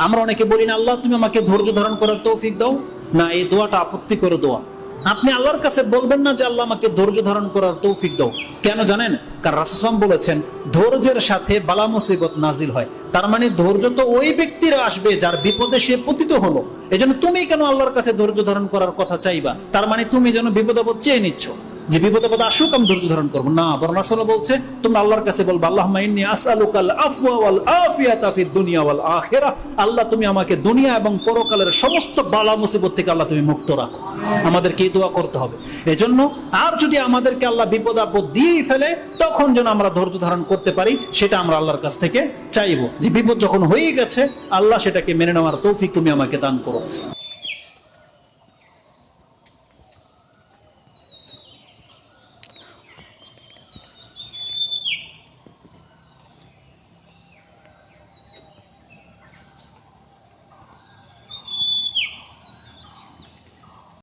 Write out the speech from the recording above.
আমরা অনেকে বলি না, আল্লাহ তুমি আমাকে ধৈর্য ধারণ করার তৌফিক দাও। না, এই দোয়াটা আপত্তিকর দোয়া। আপনি আল্লাহর কাছে বলবেন না যে আল্লাহ আমাকে ধৈর্য ধারণ করার তৌফিক দাও। কেন জানেন? কারণ রাসূল সাল্লাল্লাহু আলাইহি ওয়াসাল্লাম বলেছেন ধৈর্যের সাথে বালা মুসিবত নাজিল হয়। তার মানে ধৈর্য তো ওই ব্যক্তির আসবে যার বিপদে সে পতিত হলো। এজন্য তুমি কেন আল্লাহর কাছে ধৈর্য ধারণ করার কথা চাইবা? তার মানে তুমি যেন বিপদ আপদ চেয়ে নিচ্ছ, যে বিপদ আপদ আসুক আমি ধৈর্য ধারণ করবো না। বরং রাসূল বলছে তোমরা আল্লাহর কাছে বলবা আল্লাহুম্মা ইন্নী আসআলুকাল আফওয়া ওয়াল আফিয়াতা ফিদ দুনিয়া ওয়াল আখিরাহ। আল্লাহ তুমি আমাকে দুনিয়া এবং পরকালের সমস্ত বালা মুসিবত থেকে আল্লাহ তুমি মুক্ত রাখো। আমাদেরকে এই দোয়া করতে হবে। এজন্য আর যদি আমাদেরকে আল্লাহ বিপদ আপদ দিয়েই ফেলে, তখন যেন আমরা ধৈর্য ধারণ করতে পারি, সেটা আমরা আল্লাহর কাছ থেকে চাইবো। যে বিপদ যখন হয়ে গেছে, আল্লাহ সেটাকে মেনে নেওয়ার তৌফিক তুমি আমাকে দান করো।